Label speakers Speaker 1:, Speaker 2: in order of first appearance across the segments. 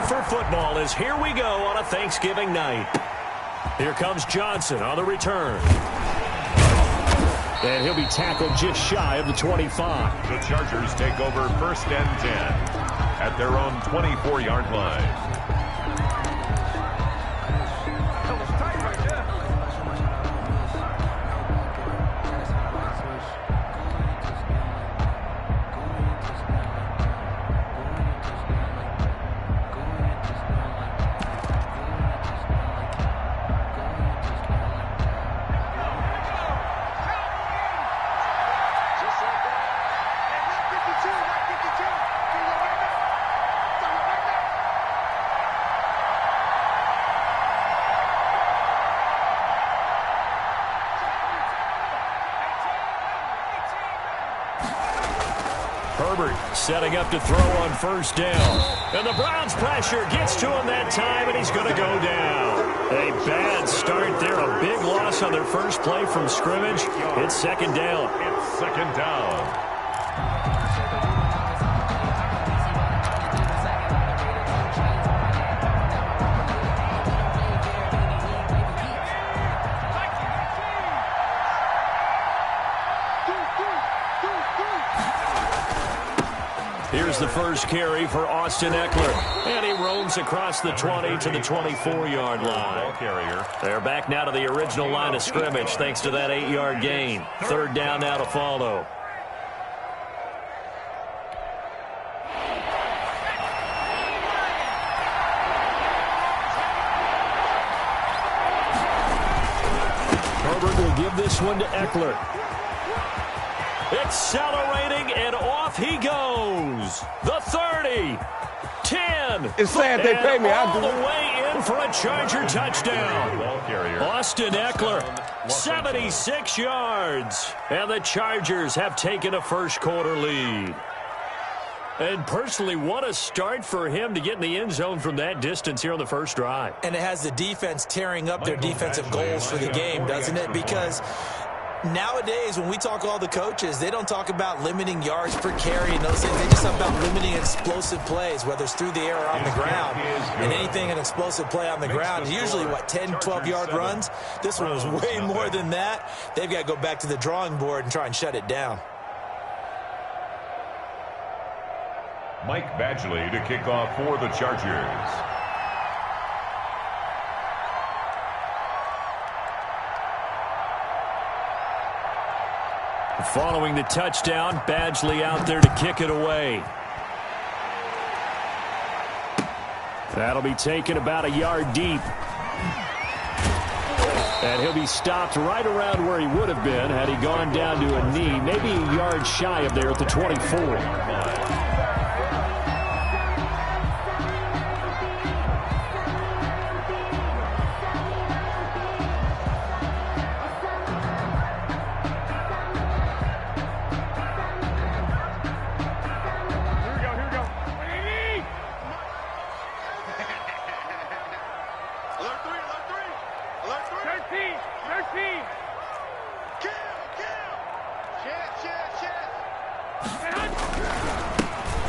Speaker 1: for football as here we go on a Thanksgiving night. Here comes Johnson on the return. And he'll be tackled just shy of the 25.
Speaker 2: The Chargers take over 1st and 10 at their own 24-yard line.
Speaker 1: Setting up to throw on 1st down. And the Browns pressure gets to him that time, and he's going to go down. A bad start there. A big loss on their first play from scrimmage. It's 2nd down.
Speaker 2: It's 2nd down.
Speaker 1: Here's the first carry for Austin Eckler. And he roams across the 20 to the 24-yard line. They're back now to the original line of scrimmage thanks to that 8-yard gain. 3rd down now to follow. Herbert will give this one to Eckler. Accelerating, and off he goes. The 30, 10.
Speaker 3: It's sad they pay me.
Speaker 1: All the way in for a Charger touchdown. Austin Eckler, 76 yards. And the Chargers have taken a first-quarter lead. And personally, what a start for him to get in the end zone from that distance here on the first drive.
Speaker 4: And it has the defense tearing up their defensive goals for the game, doesn't it? Because nowadays, when we talk to all the coaches, they don't talk about limiting yards per carry and those things. They just talk about limiting explosive plays, whether it's through the air or on the ground. And anything an explosive play on the ground, usually, 10, 12-yard runs? This one was way more than that. They've got to go back to the drawing board and try and shut it down.
Speaker 2: Mike Badgley to kick off for the Chargers.
Speaker 1: Following the touchdown, Badgley out there to kick it away. That'll be taken about a yard deep. And he'll be stopped right around where he would have been had he gone down to a knee, maybe a yard shy of there at the 24.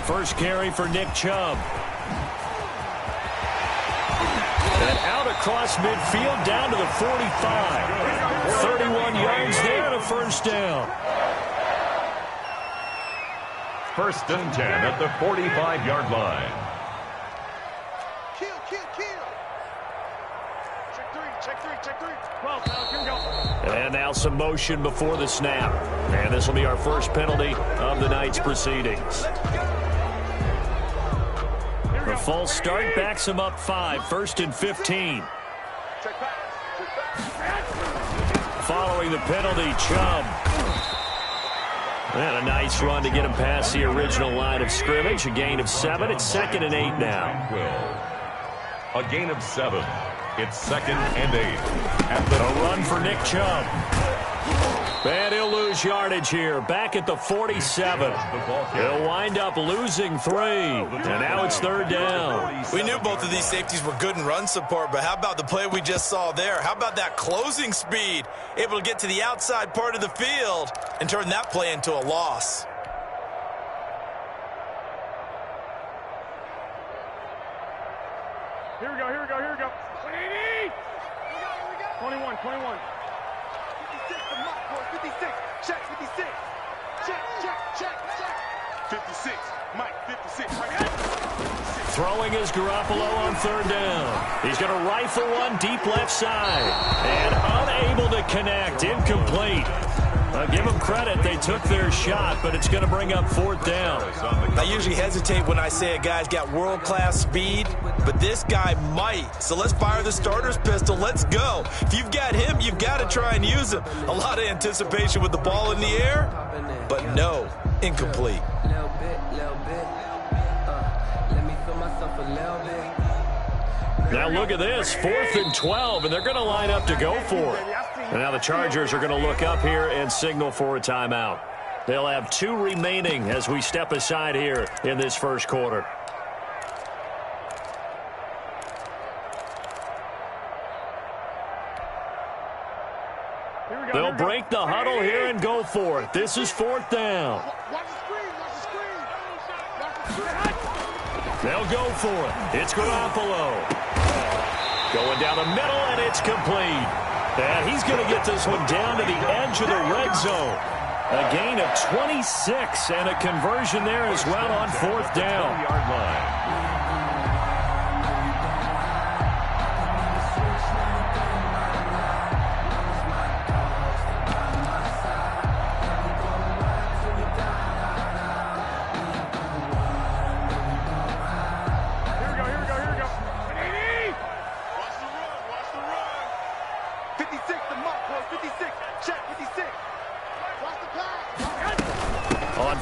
Speaker 1: First carry for Nick Chubb. And out across midfield down to the 45. 31 yards there and a first down.
Speaker 2: 1st and 10 at the 45-yard line.
Speaker 1: And now some motion before the snap. And this will be our first penalty of the night's proceedings. The false start backs him up 5. 1st and 15. Following the penalty, Chubb. And a nice run to get him past the original line of scrimmage. A gain of 7. It's 2nd and 8 now.
Speaker 2: A gain of 7. It's 2nd and 8.
Speaker 1: A run for Nick Chubb. And he'll lose yardage here. Back at the 47. He'll wind up losing 3. And now it's 3rd down.
Speaker 4: We knew both of these safeties were good in run support, but how about the play we just saw there? How about that closing speed? Able to get to the outside part of the field and turn that play into a loss.
Speaker 3: Here we go. 180. 21. 56 to Mike, boy. 56. Check, 56. Check. 56. Mike, 56.
Speaker 1: Throwing is Garoppolo on third down. He's going to rifle one deep left side. And unable to connect. Incomplete. I'll give them credit. They took their shot, but it's going to bring up fourth down.
Speaker 4: I usually hesitate when I say a guy's got world-class speed, but this guy might. So let's fire the starter's pistol. Let's go. If you've got him, you've got to try and use him. A lot of anticipation with the ball in the air, but no, incomplete.
Speaker 1: Now look at this, 4th and 12, and they're going to line up to go for it. And now the Chargers are going to look up here and signal for a timeout. They'll have 2 remaining as we step aside here in this first quarter. They'll break the huddle here and go for it. This is 4th down. They'll go for it. It's Garoppolo. Going down the middle, and it's complete. And he's going to get this one down to the edge of the red zone. A gain of 26 and a conversion there as well on 4th down.
Speaker 2: Yard line.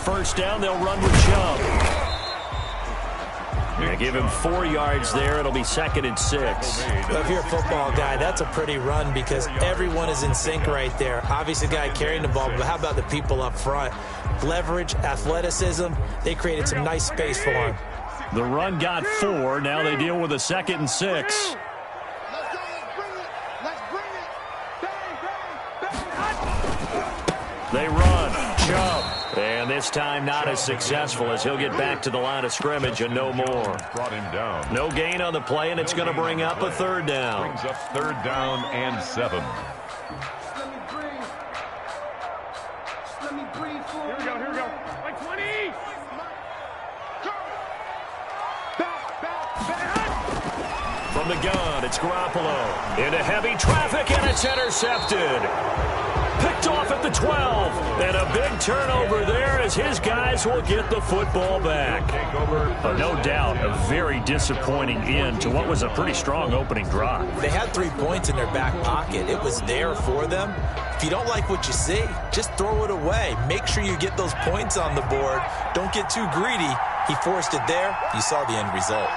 Speaker 1: First down, they'll run with Chubb. They give him 4 yards there. It'll be 2nd and 6.
Speaker 4: Well, if you're a football guy, that's a pretty run because everyone is in sync right there. Obviously, the guy carrying the ball, but how about the people up front? Leverage, athleticism, they created some nice space for him.
Speaker 1: The run got 4. Now they deal with a 2nd and 6. They run. Chubb. And this time not as successful as he'll get back to the line of scrimmage and no more.
Speaker 2: Brought him down.
Speaker 1: No gain on the play, and it's going to bring up a 3rd down.
Speaker 2: Brings up 3rd down and 7.
Speaker 3: Here we go. Like 20.
Speaker 1: From the gun, it's Garoppolo. Into heavy traffic, and it's intercepted. Picked off at the 12. And a big turnover there as his guys will get the football back. No doubt, a very disappointing end to what was a pretty strong opening drive.
Speaker 4: They had 3 points in their back pocket. It was there for them. If you don't like what you see, just throw it away. Make sure you get those points on the board. Don't get too greedy. He forced it there. You saw the end result.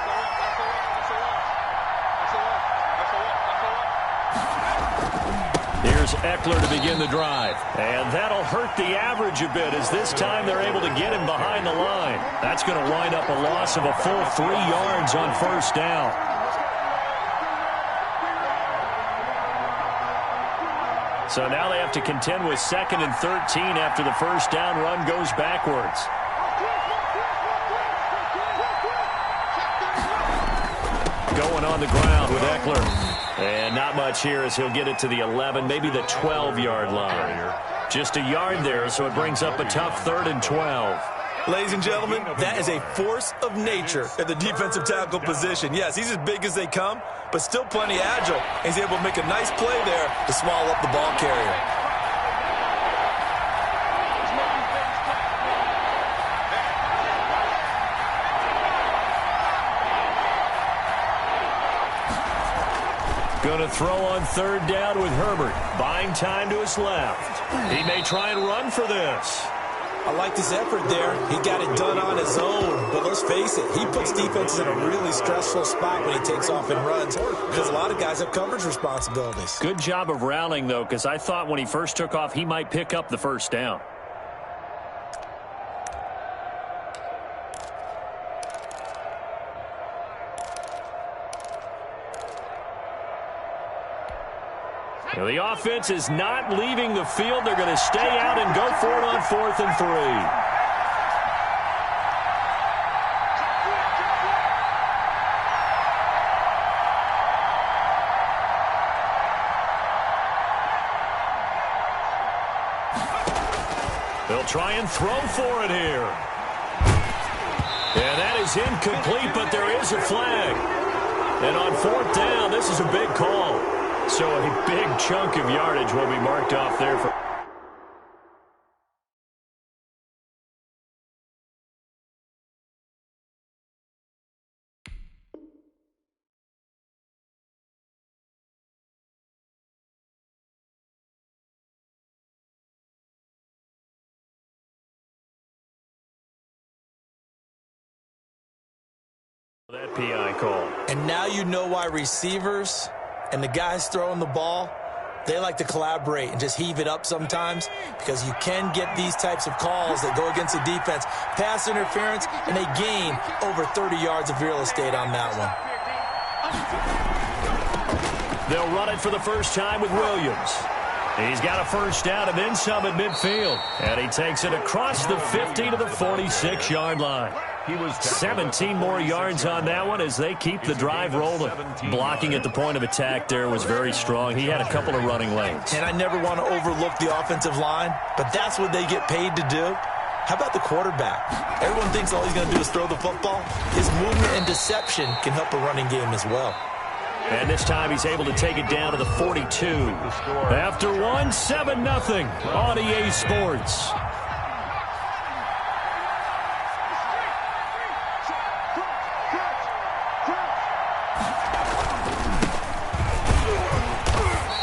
Speaker 1: Here's Eckler to begin the drive. And that'll hurt the average a bit as this time they're able to get him behind the line. That's going to wind up a loss of a full 3 yards on 1st down. So now they have to contend with 2nd and 13 after the 1st down run goes backwards. Going on the ground with Eckler. And not much here as he'll get it to the 11, maybe the 12-yard line. Just a yard there, so it brings up a tough 3rd and 12.
Speaker 4: Ladies and gentlemen, that is a force of nature at the defensive tackle position. Yes, he's as big as they come, but still plenty agile. He's able to make a nice play there to swallow up the ball carrier.
Speaker 1: Going to throw on 3rd down with Herbert. Buying time to his left. He may try and run for this.
Speaker 4: I like his effort there. He got it done on his own. But let's face it, he puts defenses in a really stressful spot when he takes off and runs because a lot of guys have coverage responsibilities.
Speaker 1: Good job of rallying, though, because I thought when he first took off, he might pick up the 1st down. Now, the offense is not leaving the field. They're going to stay out and go for it on 4th and 3. They'll try and throw for it here. And that is incomplete, but there is a flag. And on 4th down, this is a big call. So a big chunk of yardage will be marked off there for... that PI call.
Speaker 4: And now you know why receivers and the guys throwing the ball, they like to collaborate and just heave it up sometimes, because you can get these types of calls that go against the defense. Pass interference, and they gain over 30 yards of real estate on that one.
Speaker 1: They'll run it for the first time with Williams. He's got a first down and then some at midfield. And he takes it across the 50 to the 46-yard line. He was 17 more yards on that one as they keep the drive rolling. Blocking at the point of attack there was very strong. He had a couple of running lanes.
Speaker 4: And I never want to overlook the offensive line, but that's what they get paid to do. How about the quarterback? Everyone thinks all he's going to do is throw the football. His movement and deception can help a running game as well.
Speaker 1: And this time he's able to take it down to the 42. After one, 7-0 on EA Sports.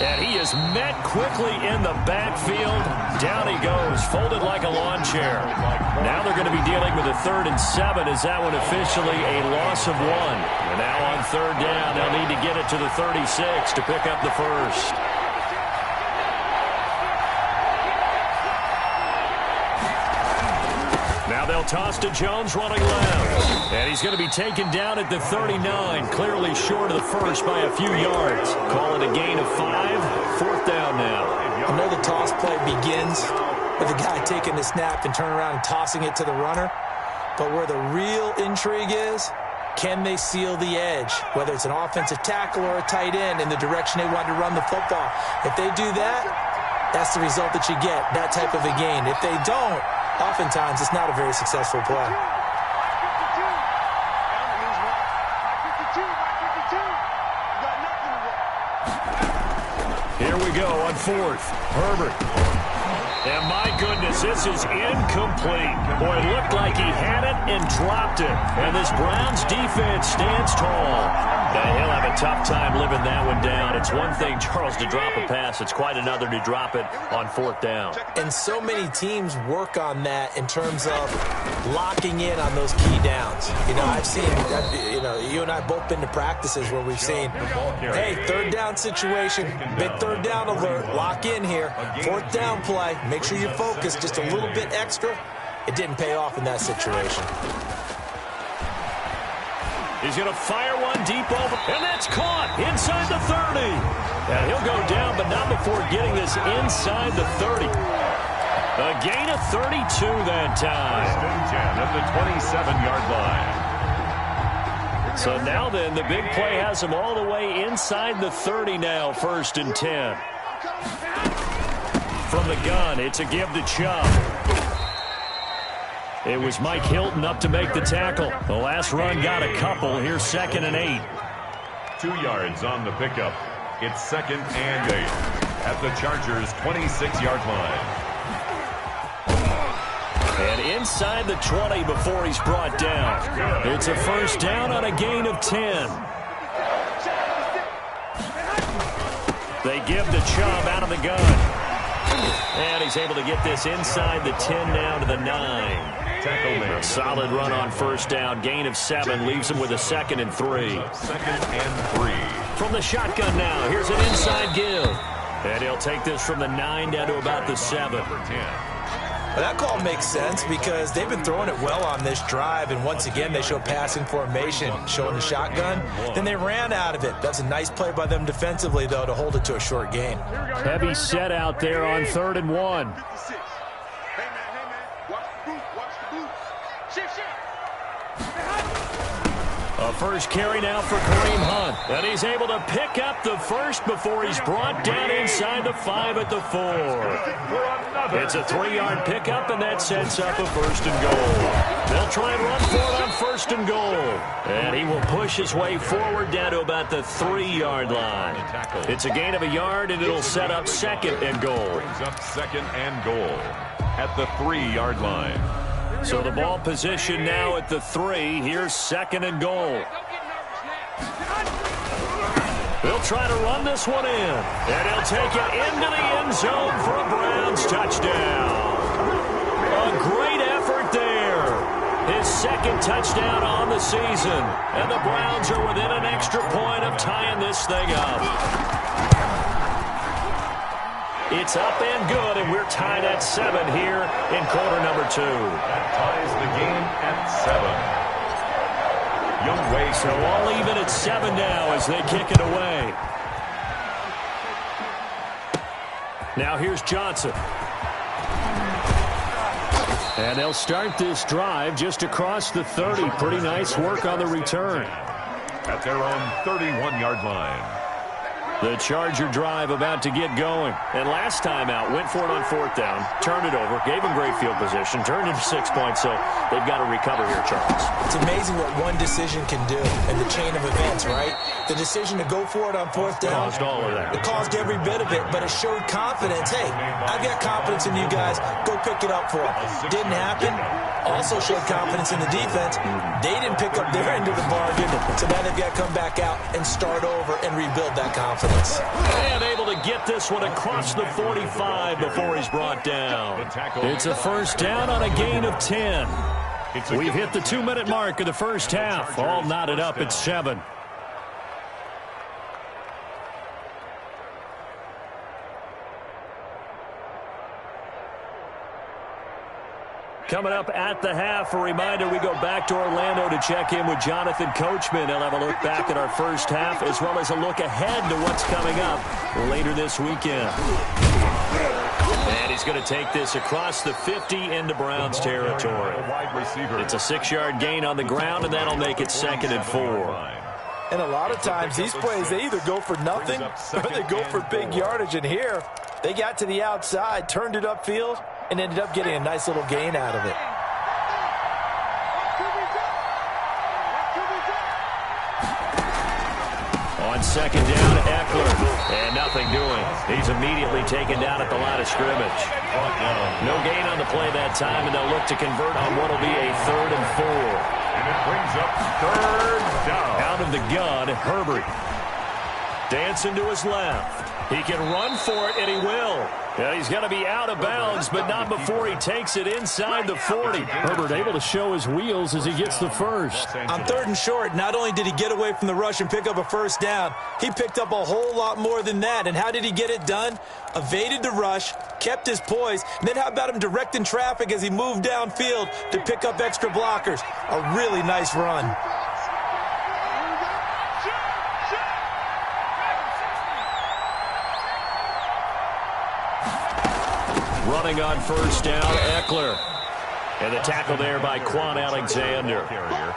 Speaker 1: And he is met quickly in the backfield. Down he goes, folded like a lawn chair. Now they're going to be dealing with a 3rd and 7 as that one officially a loss of 1. And now on 3rd down, they'll need to get it to the 36 to pick up the first. Now they'll toss to Jones running left. And he's going to be taken down at the 39, clearly short of the first by a few yards. Call it a gain of 5, 4th down now.
Speaker 4: I know the toss play begins with the guy taking the snap and turning around and tossing it to the runner. But where the real intrigue is, can they seal the edge, whether it's an offensive tackle or a tight end, in the direction they want to run the football? If they do that, that's the result that you get, that type of a gain. If they don't, oftentimes it's not a very successful play.
Speaker 1: Here we go on 4th. Herbert. And my goodness, this is incomplete. Boy, it looked like he had it and dropped it. And this Browns defense stands tall. Now, he'll have a tough time living that one down. It's one thing, Charles, to drop a pass. It's quite another to drop it on 4th down.
Speaker 4: And so many teams work on that in terms of locking in on those key downs. You know, I've seen, you and I both been to practices where we've seen, hey, 3rd down situation, big 3rd down alert, lock in here. 4th down play, make sure you're focused just a little bit extra. It didn't pay off in that situation.
Speaker 1: He's going to fire one deep over, and that's caught inside the 30. And he'll go down, but not before getting this inside the 30. A gain of 32 that time.
Speaker 2: At the 27-yard line.
Speaker 1: So now then, the big play has him all the way inside the 30 now, 1st and 10. From the gun, it's a give to Chubb. It was Mike Hilton up to make the tackle. The last run got a couple. Here's 2nd and 8.
Speaker 2: 2 yards on the pickup. It's 2nd and 8 at the Chargers' 26-yard line.
Speaker 1: And inside the 20 before he's brought down. It's a 1st down on a gain of 10. They give the Chubb out of the gun. And he's able to get this inside the 10 now to the 9. A solid run on 1st down. Gain of 7 leaves him with a 2nd and 3.
Speaker 2: 2nd and 3.
Speaker 1: From the shotgun now, here's an inside give. And he'll take this from the 9 down to about the 7.
Speaker 4: Well, that call makes sense because they've been throwing it well on this drive, and once again they show passing formation, showing the shotgun. Then they ran out of it. That's a nice play by them defensively, though, to hold it to a short gain.
Speaker 1: Heavy set out there on 3rd and 1. A A first carry now for Kareem Hunt. And he's able to pick up the first before he's brought down inside the 5 at the 4. It's a 3-yard pickup, and that sets up a first and goal. They'll try and run for it on first and goal. And he will push his way forward down to about the 3-yard line. It's a gain of a yard, and it'll set up second and goal.
Speaker 2: Brings up second and goal at the 3-yard line.
Speaker 1: So the ball position now at the 3. Here's second and goal. They'll try to run this one in. And he'll take it into the end zone for a Browns touchdown. A great effort there. His second touchdown on the season. And the Browns are within an extra point of tying this thing up. It's up and good, and we're tied at 7 here in quarter number 2.
Speaker 2: That ties the game at 7. Young Wei.
Speaker 1: So all even at 7 now as they kick it away. Now here's Johnson. And they'll start this drive just across the 30. Pretty nice work on the return.
Speaker 2: At their own 31-yard line.
Speaker 1: The Charger drive about to get going. And last time out, went for it on 4th down, turned it over, gave them great field position, turned into 6 points, so they've got to recover here, Charles.
Speaker 4: It's amazing what one decision can do in the chain of events, right? The decision to go for it on 4th down.
Speaker 1: Caused all of that.
Speaker 4: It caused every bit of it, but it showed confidence. Hey, I've got confidence in you guys. Go pick it up for them. Didn't happen. Also showed confidence in the defense. They didn't pick up their end of the bargain, so now they've got to come back out and start over and rebuild that confidence.
Speaker 1: And able to get this one across the 45 before he's brought down. It's a first down on a gain of 10. We've hit the 2-minute mark of the first half. All knotted up at 7. Coming up at the half, a reminder, we go back to Orlando to check in with Jonathan Coachman. He'll have a look back at our first half as well as a look ahead to what's coming up later this weekend. And he's going to take this across the 50 into Browns territory. It's a 6-yard gain on the ground, and that'll make it 2nd and 4.
Speaker 4: And a lot of times these plays, they either go for nothing or they go for big yardage. And here, they got to the outside, turned it upfield, and ended up getting a nice little gain out of it.
Speaker 1: On 2nd down, Eckler. And nothing doing. He's immediately taken down at the line of scrimmage. No gain on the play that time, and they'll look to convert on what will be a 3rd and 4.
Speaker 2: And it brings up 3rd down.
Speaker 1: Out of the gun, Herbert. Dancing to his left. He can run for it, and he will. Yeah, he's going to be out of bounds, but not before he takes it inside the 40. Herbert able to show his wheels as he gets the first.
Speaker 4: On 3rd and short, not only did he get away from the rush and pick up a first down, he picked up a whole lot more than that. And how did he get it done? Evaded the rush, kept his poise, and then how about him directing traffic as he moved downfield to pick up extra blockers? A really nice run.
Speaker 1: Running on first down, Eckler. And the tackle there by Quan Alexander.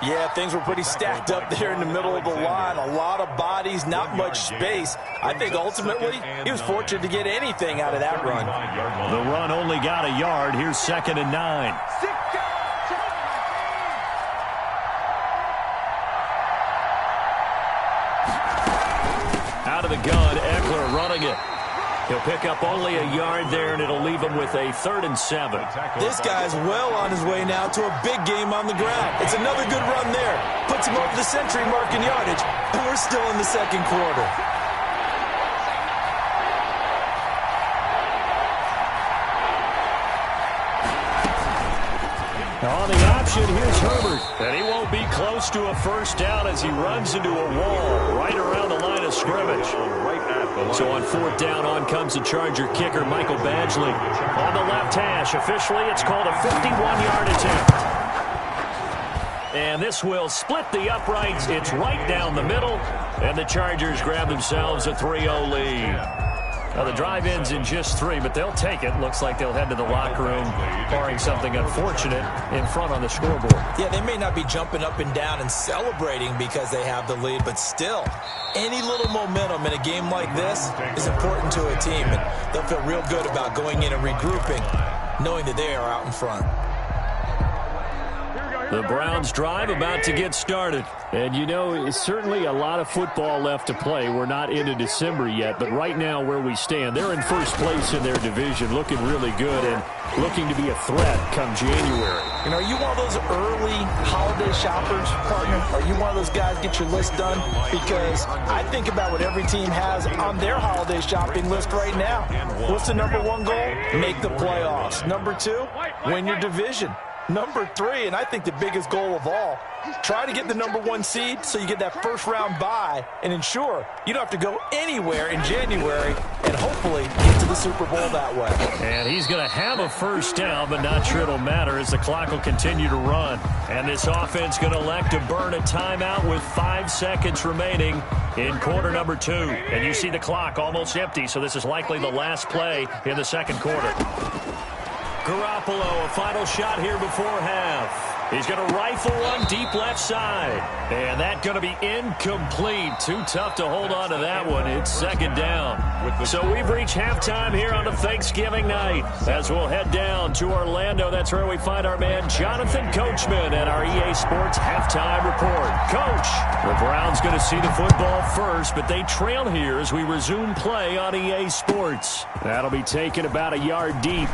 Speaker 4: Yeah, things were pretty stacked up there in the middle of the line. A lot of bodies, not much space. I think ultimately he was fortunate to get anything out of that run.
Speaker 1: The run only got a yard. Here's 2nd and 9. Out of the gun, Eckler running it. He'll pick up only a yard there, and it'll leave him with a 3rd and 7.
Speaker 4: This guy's well on his way now to a big game on the ground. It's another good run there. Puts him over the century mark in yardage, and we're still in the 2nd quarter.
Speaker 1: On the option, here's Herbert. And he won't be close to a first down as he runs into a wall right around the line of scrimmage. So on 4th down, on comes the Charger kicker, Michael Badgley. On the left hash, officially it's called a 51-yard attempt. And this will split the uprights. It's right down the middle. And the Chargers grab themselves a 3-0 lead. Well, the drive ends in just 3, but they'll take it. Looks like they'll head to the locker room, barring something unfortunate in front on the scoreboard. Yeah, they may not be jumping up and down and celebrating because they have the lead, but still, any little momentum in a game like this is important to a team, and they'll feel real good about going in and regrouping, knowing that they are out in front. The Browns drive about to get started. And, you know, it's certainly a lot of football left to play. We're not into December yet, but right now where we stand, they're in first place in their division, looking really good and looking to be a threat come January. And are you one of those early holiday shoppers, partner? Are you one of those guys get your list done? Because I think about what every team has on their holiday shopping list right now. What's the number 1 goal? Make the playoffs. Number 2, win your division. Number 3, and I think the biggest goal of all, try to get the number 1 seed so you get that first-round bye and ensure you don't have to go anywhere in January and hopefully get to the Super Bowl that way. And he's going to have a first down, but not sure it'll matter as the clock will continue to run. And this offense going to elect to burn a timeout with 5 seconds remaining in quarter number 2. And you see the clock almost empty, so this is likely the last play in the second quarter. Garoppolo, a final shot here before half. He's going to rifle one deep left side. And that's going to be incomplete. Too tough to hold on to that one. It's second down. So we've reached halftime here on a Thanksgiving night. As we'll head down to Orlando, that's where we find our man Jonathan Coachman at our EA Sports Halftime Report. Coach, the Browns going to see the football first, but they trail here as we resume play on EA Sports. That'll be taken about a yard deep.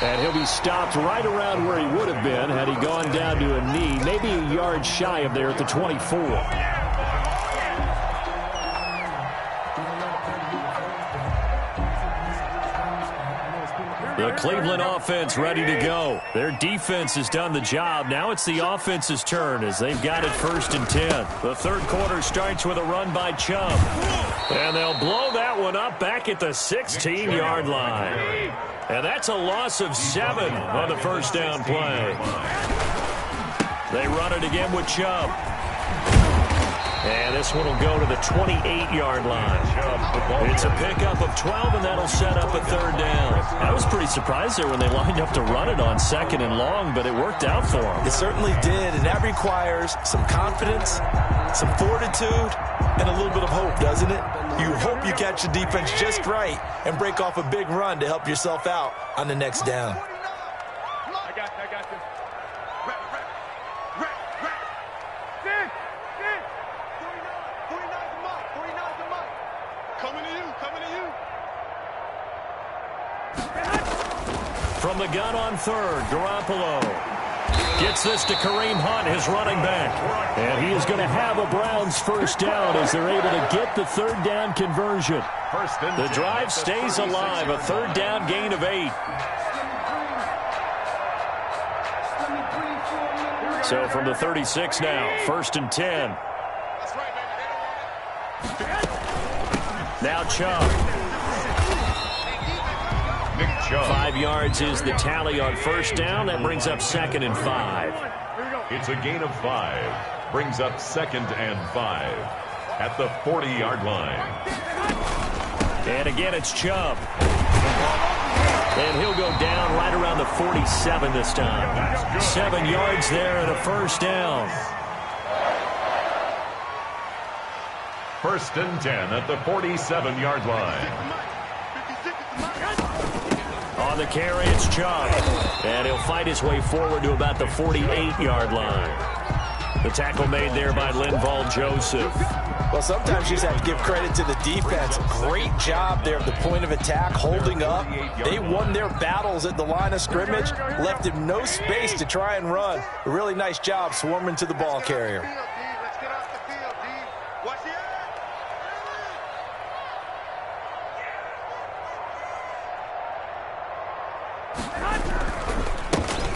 Speaker 1: And he'll be stopped right around where he would have been had he gone down to a knee, maybe a yard shy of there at the 24. The Cleveland offense ready to go. Their defense has done the job. Now it's the offense's turn as they've got it 1st and 10. The third quarter starts with a run by Chubb. And they'll blow that one up back at the 16-yard line. And that's a loss of 7 on the first down play. They run it again with Chubb. And this one will go to the 28-yard line. It's a pickup of 12, and that'll set up a 3rd down. I was pretty surprised there when they lined up to run it on 2nd and long, but it worked out for them. It certainly did, and that requires some confidence, some fortitude, and a little bit of hope, doesn't it? You hope you catch the defense just right and break off a big run to help yourself out on the next down.
Speaker 3: I got you. Rep. Sit. 49's the mark. Coming to you.
Speaker 1: From the gun on 3rd, Garoppolo gets this to Kareem Hunt, his running back. And he is going to have a Browns first down as they're able to get the 3rd down conversion. The drive stays alive, a 3rd down gain of 8. So from the 36 now, 1st and 10. Now Chubb. 5 yards is the tally on first down. That brings up 2nd and 5.
Speaker 2: It's a gain of 5. Brings up 2nd and 5 at the 40-yard line.
Speaker 1: And again, it's Chubb. And he'll go down right around the 47 this time. 7 yards there and a first down.
Speaker 2: 1st and 10 at the 47-yard line.
Speaker 1: On the carry, it's Chubb. And he'll fight his way forward to about the 48-yard line. The tackle made there by Linval Joseph. Well, sometimes you just have to give credit to the defense. Great job there at the point of attack, holding up. They won their battles at the line of scrimmage, left him no space to try and run. A really nice job swarming to the ball carrier.
Speaker 3: Let's get off the field, D. Watch it.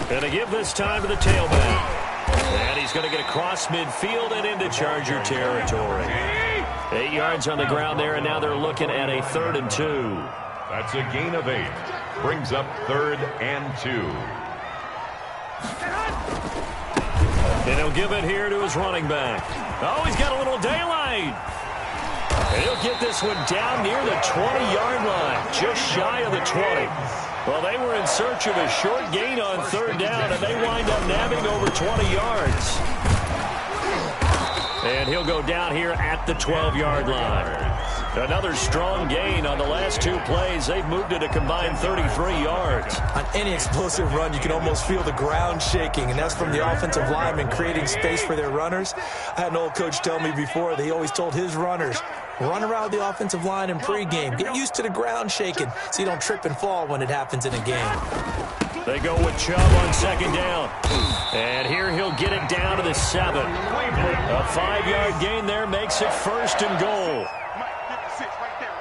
Speaker 1: And they give this time to the tailback. And he's going to get across midfield and into Charger territory. 8 yards on the ground there, and now they're looking at a 3rd and 2.
Speaker 2: That's a gain of 8. Brings up 3rd and 2.
Speaker 1: And he'll give it here to his running back. Oh, he's got a little daylight. And he'll get this one down near the 20-yard line, just shy of the 20. Well, they were in search of a short gain on third down, and they wind up nabbing over 20 yards. And he'll go down here at the 12-yard line. Another strong gain on the last two plays. They've moved it a combined 33 yards.
Speaker 4: On any explosive run, you can almost feel the ground shaking, and that's from the offensive linemen creating space for their runners. I had an old coach tell me before, that he always told his runners, run around the offensive line in pregame. Get used to the ground shaking so you don't trip and fall when it happens in a game.
Speaker 1: They go with Chubb on second down. And here he'll get it down to the 7. A 5-yard gain there makes it first and goal.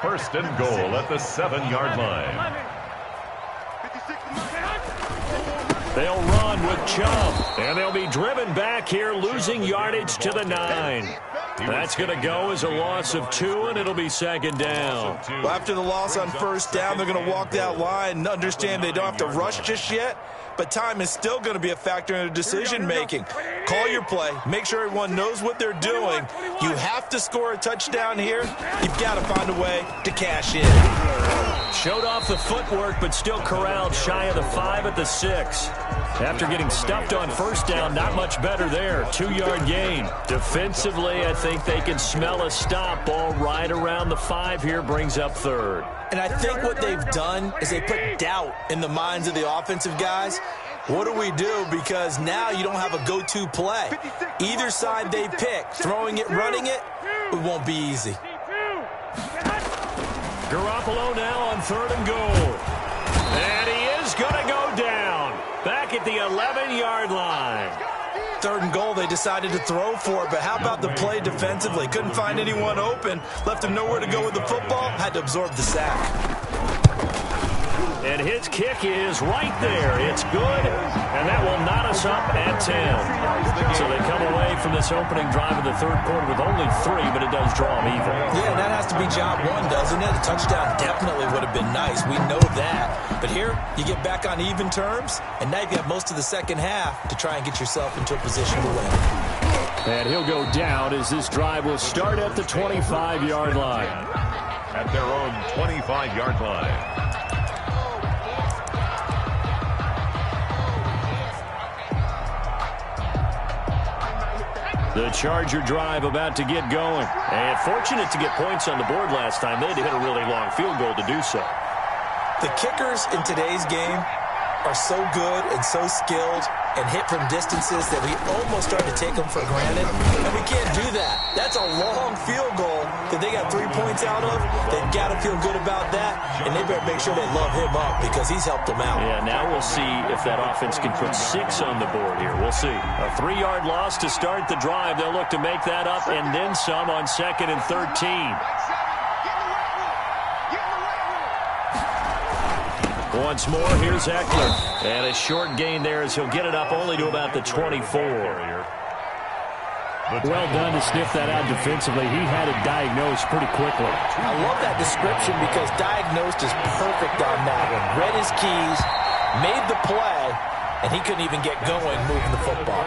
Speaker 2: First and goal at the 7-yard line.
Speaker 1: They'll run with Chubb. And they'll be driven back here, losing yardage to the 9. That's going to go as a loss of 2, and it'll be second down.
Speaker 4: Well, after the loss on first down, they're going to walk that line and understand they don't have to rush just yet, but time is still going to be a factor in their decision-making. Call your play. Make sure everyone knows what they're doing. You have to score a touchdown here. You've got to find a way to cash in.
Speaker 1: Showed off the footwork, but still corralled shy of the 5 at the 6. After getting stuffed on first down, not much better there. 2-yard gain. Defensively, I think they can smell a stop. Ball right around the 5 here, brings up third.
Speaker 4: And I think what they've done is they put doubt in the minds of the offensive guys. What do we do? Because now you don't have a go-to play. Either side they pick, throwing it, running it, it won't be easy.
Speaker 1: Garoppolo now on third and goal. And he is going to go down. Back at the 11-yard line.
Speaker 4: Third and goal, they decided to throw for it, but how about the play defensively? Couldn't find anyone open, left him nowhere to go with the football, had to absorb the sack.
Speaker 1: And his kick is right there. It's good, and that will knot us up at 10. So they come away from this opening drive of the third quarter with only 3, but it does draw them even.
Speaker 4: Yeah, that has to be job one, doesn't it? A touchdown definitely would have been nice. We know that. But here, you get back on even terms, and now you've got most of the second half to try and get yourself into a position to win.
Speaker 1: And he'll go down as this drive will start at the 25-yard line.
Speaker 2: At their own 25-yard line.
Speaker 1: The Charger drive about to get going. And fortunate to get points on the board last time. They had to hit a really long field goal to do so.
Speaker 4: The kickers in today's game are so good and so skilled and hit from distances that we almost start to take them for granted. And we can't do that. That's a long field goal that they got 3 points out of. They've got to feel good about that. And they better make sure they love him up because he's helped them out.
Speaker 1: Yeah, now we'll see if that offense can put 6 on the board here. We'll see. A 3-yard loss to start the drive. They'll look to make that up and then some on 2nd and 13. Once more, here's Eckler. And a short gain there as he'll get it up only to about the 24. Well done to sniff that out defensively. He had it diagnosed pretty quickly.
Speaker 4: I love that description because diagnosed is perfect on that one. Read his keys, made the play, and he couldn't even get going moving the football.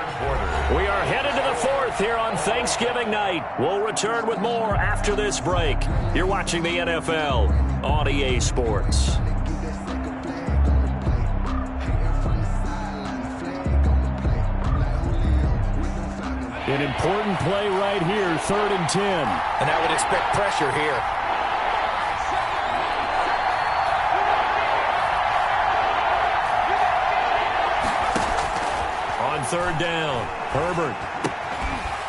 Speaker 1: We are headed to the 4th here on Thanksgiving night. We'll return with more after this break. You're watching the NFL on EA Sports. An important play right here, 3rd and 10.
Speaker 4: And I would expect pressure here.
Speaker 1: On 3rd down, Herbert.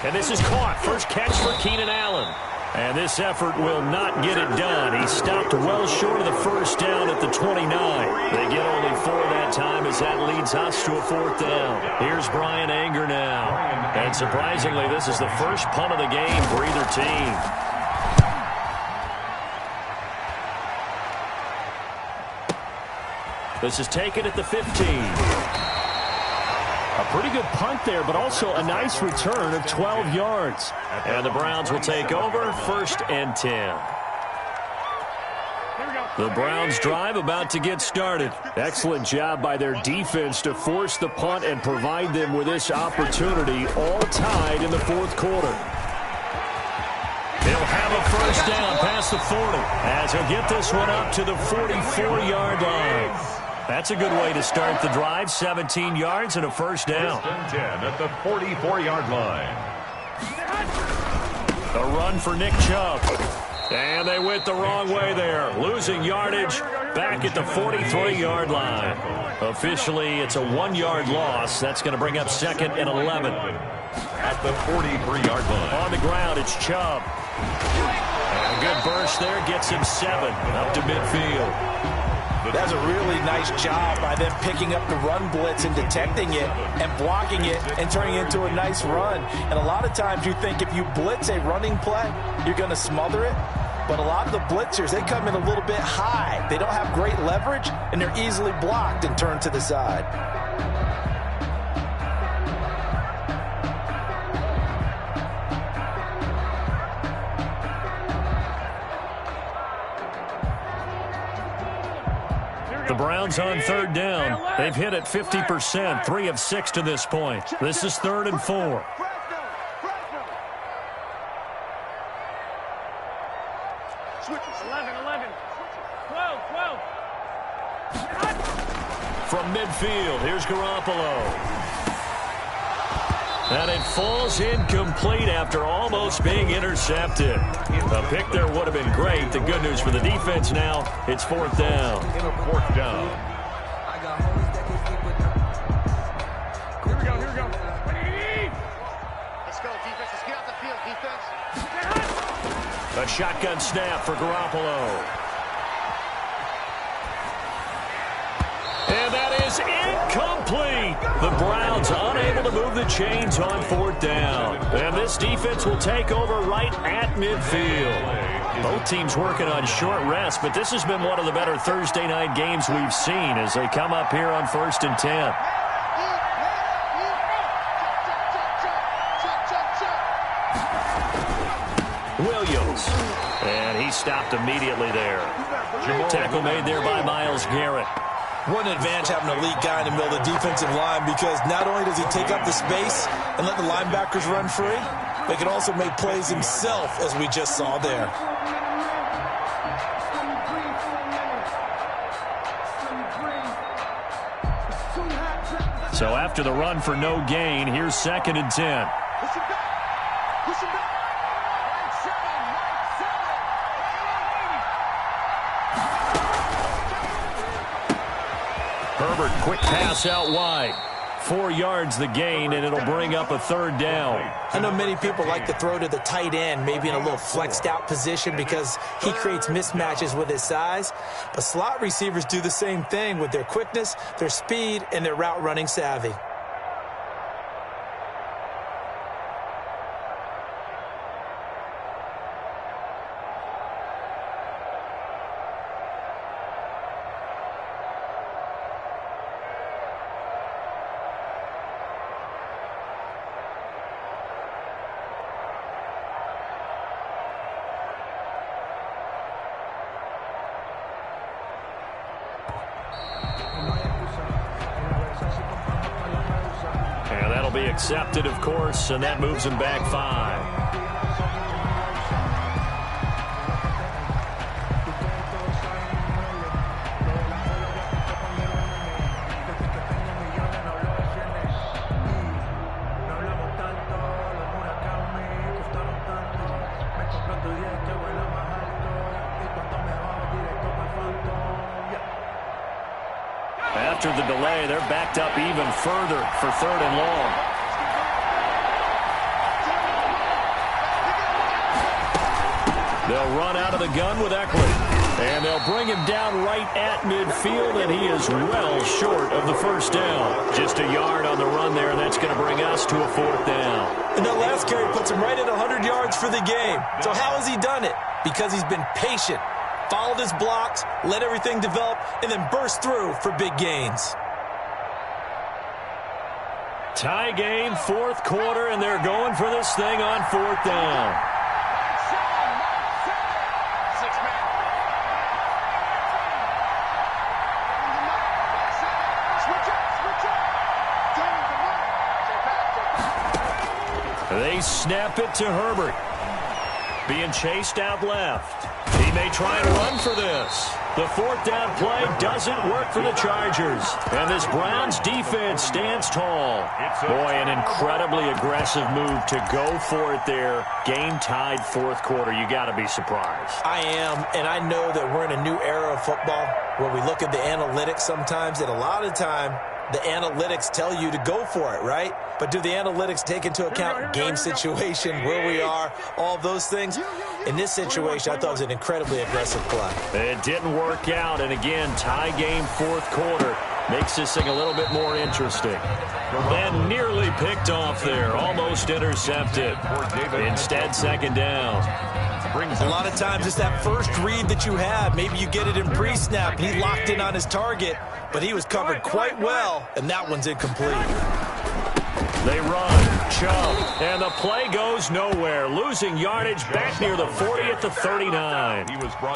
Speaker 1: And this is caught. First catch for Keenan Allen. And this effort will not get it done. He stopped well short of the first down at the 29. They get only 4 that time as that leads us to a 4th down. Here's Brian Anger now. And surprisingly, this is the first punt of the game for either team. This is taken at the 15. A pretty good punt there, but also a nice return of 12 yards. And the Browns will take over, 1st and 10. The Browns drive about to get started. Excellent job by their defense to force the punt and provide them with this opportunity, all tied in the 4th quarter. They'll have a first down across the 40 as he'll get this one up to the 44-yard line. That's a good way to start the drive. 17 yards and a first down.
Speaker 2: 10 at the 44-yard line.
Speaker 1: A run for Nick Chubb. And they went the wrong way there. Losing yardage back at the 43-yard line. Officially, it's a 1-yard loss. That's going to bring up 2nd and 11.
Speaker 2: At the 43-yard line.
Speaker 1: On the ground, it's Chubb. And a good burst there gets him 7 up to midfield.
Speaker 4: That's a really nice job by them picking up the run blitz and detecting it and blocking it and turning it into a nice run. And a lot of times you think if you blitz a running play, you're going to smother it. But a lot of the blitzers, they come in a little bit high. They don't have great leverage, and they're easily blocked and turned to the side.
Speaker 1: The Browns on 3rd down. They've hit it 50%, 3 of 6 to this point. This is 3rd and 4. From midfield, here's Garoppolo. And it falls incomplete after almost being intercepted. A pick there would have been great. The good news for the defense now, it's 4th down.
Speaker 2: In a 4th down.
Speaker 3: Here we go. Let's go, defense. Let's get out the field, defense.
Speaker 1: A shotgun snap for Garoppolo. And that is incomplete. The Browns unable to move the chains on 4th down. And this defense will take over right at midfield. Both teams working on short rest, but this has been one of the better Thursday night games we've seen as they come up here on 1st and 10. Williams. And he stopped immediately there. Tackle made there by Myles Garrett.
Speaker 4: What an advantage having an elite guy in the middle of the defensive line, because not only does he take up the space and let the linebackers run free, but he can also make plays himself, as we just saw there.
Speaker 1: So after the run for no gain, here's 2nd and 10. Herbert, quick pass out wide. 4 yards the gain, and it'll bring up a 3rd down.
Speaker 4: I know many people like to throw to the tight end, maybe in a little flexed out position because he creates mismatches with his size. But slot receivers do the same thing with their quickness, their speed, and their route running savvy.
Speaker 1: And that'll be accepted, of course, and that moves him back 5. After the delay, they're backed up even further for 3rd and long. They'll run out of the gun with Eckler. And they'll bring him down right at midfield, and he is well short of the 1st down. Just a yard on the run there, and that's going to bring us to a 4th down.
Speaker 4: And that last carry puts him right at 100 yards for the game. So how has he done it? Because he's been patient, followed his blocks, let everything develop, and then burst through for big gains.
Speaker 1: Tie game, 4th quarter, and they're going for this thing on 4th down. They snap it to Herbert. being chased out left. He may try and run for this. The fourth down play doesn't work for the Chargers. And this Browns defense stands tall. Boy, an incredibly aggressive move to go for it there. Game-tied fourth quarter. You got to be surprised.
Speaker 4: I am, and I know that we're in a new era of football where we look at the analytics sometimes, and a lot of time the analytics tell you to go for it, right? But do the analytics take into account game situation, where we are, all those things? In this situation, I thought it was an incredibly aggressive play.
Speaker 1: It didn't work out, and again, tie game fourth quarter makes this thing a little bit more interesting. And nearly picked off there, almost intercepted. Instead, second down.
Speaker 4: A lot of times it's that first read that you have. Maybe you get it in pre-snap, and he locked in on his target, but he was covered quite well, and that one's incomplete.
Speaker 1: They run, Chubb, and the play goes nowhere. Losing yardage back near the 40 at the 39.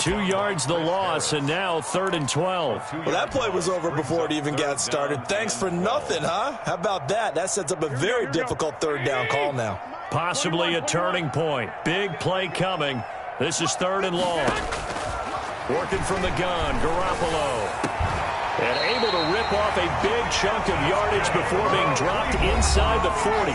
Speaker 1: 2 yards the loss, and now 3rd and 12.
Speaker 4: Well, that play was over before it even got started. Thanks for nothing, huh? How about that? That sets up a very difficult third down call now.
Speaker 1: Possibly a turning point. Big play coming. This is 3rd and long. Working from the gun, Garoppolo. And able to rip off a big chunk of yardage before being dropped inside the 40.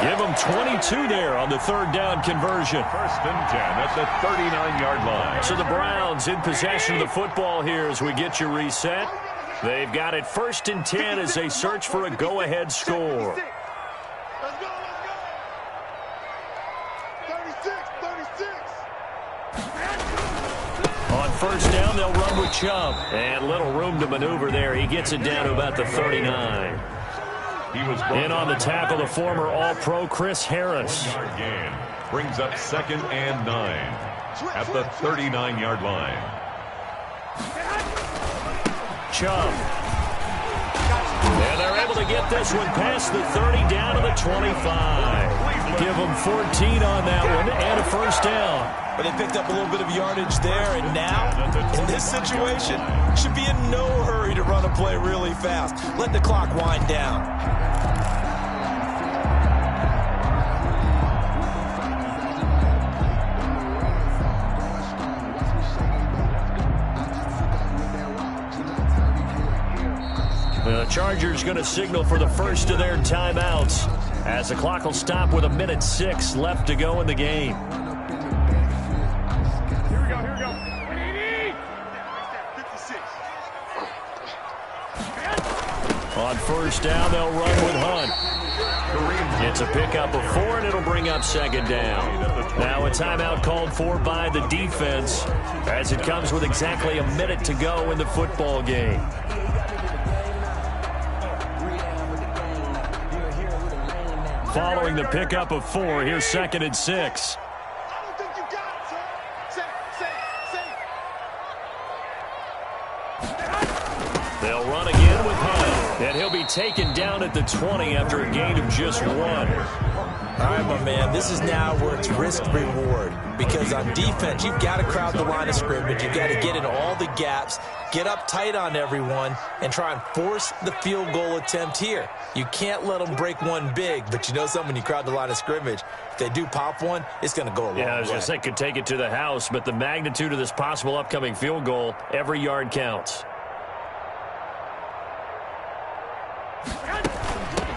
Speaker 1: Give them 22 there on the 3rd down conversion.
Speaker 2: 1st and 10 at the 39-yard line.
Speaker 1: So the Browns in possession of the football here as we get you reset. They've got it 1st and 10 as they search for a go-ahead score.
Speaker 3: Let's go. 36.
Speaker 1: On 1st down, they'll run with Chubb. And little room to maneuver there. He gets it down to about the 39. In on the tackle, the former All-Pro Chris Harris.
Speaker 2: Gain brings up 2nd and 9 at the 39-yard line.
Speaker 1: Chubb. And they're able to get this one past the 30 down to the 25. Give them 14 on that one and a 1st down.
Speaker 4: But they picked up a little bit of yardage there, and now, in this situation, should be in no hurry to run a play really fast. Let the clock wind down.
Speaker 1: The Chargers going to signal for the first of their timeouts as the clock will stop with 1:06 left to go in the game.
Speaker 3: Here we go. 56.
Speaker 1: On 1st down, they'll run with Hunt. It's a pickup of 4, and it'll bring up 2nd down. Now a timeout called for by the defense as it comes with exactly a minute to go in the football game. Following the pickup of 4, here's 2nd and 6.
Speaker 3: I don't think you got it, sir. Safe.
Speaker 1: They'll run again with Hunt, and he'll be taken down at the 20 after a gain of just 1.
Speaker 4: All right, my man, this is now where it's risk-reward. Because on defense, you've got to crowd the line of scrimmage. You've got to get in all the gaps, get up tight on everyone, and try and force the field goal attempt here. You can't let them break one big, but you know something, when you crowd the line of scrimmage, if they do pop one, it's going to go a long way.
Speaker 1: Yeah, I was going to say, could take it to the house, but the magnitude of this possible upcoming field goal, every yard counts.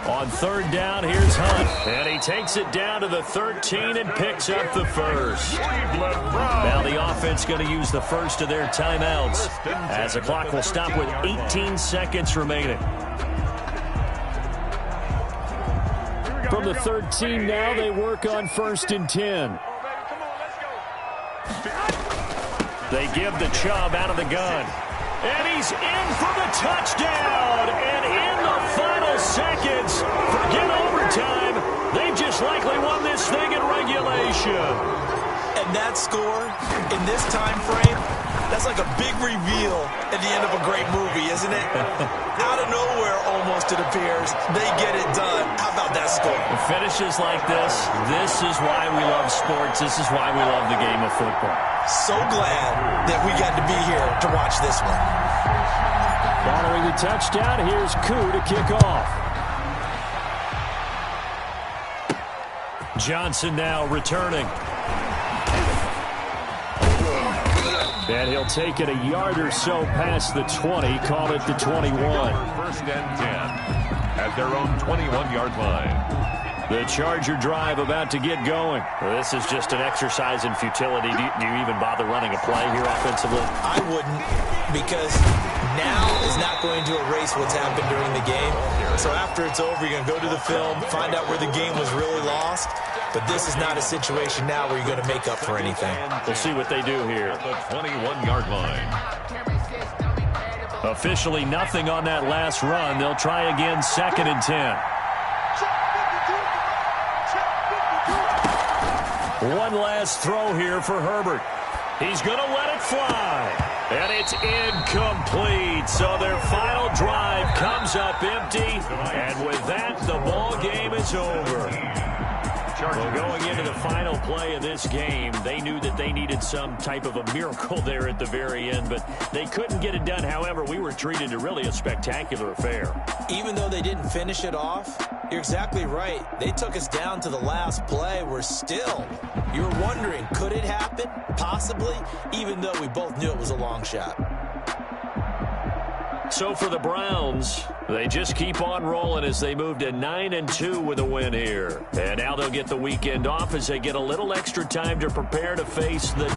Speaker 1: On 3rd down, here's Hunt. And he takes it down to the 13 and picks up the 1st. Now the offense going to use the first of their timeouts as the clock will stop with 18 seconds remaining. From the 13 now, they work on 1st and 10. They give the Chubb out of the gun. And he's in for the touchdown. And in the final seconds, forget overtime, they just likely won this thing in regulation.
Speaker 4: And that score, in this time frame, that's like a big reveal at the end of a great movie, isn't it? Out of nowhere, almost, it appears, they get it done. How about that score?
Speaker 1: Finishes like this is why we love sports. This is why we love the game of football.
Speaker 4: So glad that we got to be here to watch this one.
Speaker 1: Following the touchdown, here's Koo to kick off. Johnson now returning. And he'll take it a yard or so past the 20, call it the 21.
Speaker 2: First and 10 at their own 21-yard line.
Speaker 1: The Charger drive about to get going. Well, this is just an exercise in futility. Do you even bother running a play here offensively?
Speaker 4: I wouldn't, because now is not going to erase what's happened during the game. So after it's over, you're going to go to the film, find out where the game was really lost. But this is not a situation now where you're going to make up for anything.
Speaker 1: We'll see what they do here.
Speaker 2: At the 21-yard line.
Speaker 1: Officially nothing on that last run. They'll try again, 2nd and 10. One last throw here for Herbert. He's going to let it fly. And it's incomplete. So their final drive comes up empty. And with that, the ball game is over. Well, going into the final play of this game, they knew that they needed some type of a miracle there at the very end, but they couldn't get it done. However, we were treated to really a spectacular affair.
Speaker 4: Even though they didn't finish it off, you're exactly right. They took us down to the last play. We're still, you're wondering, could it happen? Possibly, even though we both knew it was a long shot.
Speaker 1: So for the Browns, they just keep on rolling as they move to 9-2 with a win here. And now they'll get the weekend off as they get a little extra time to prepare to face the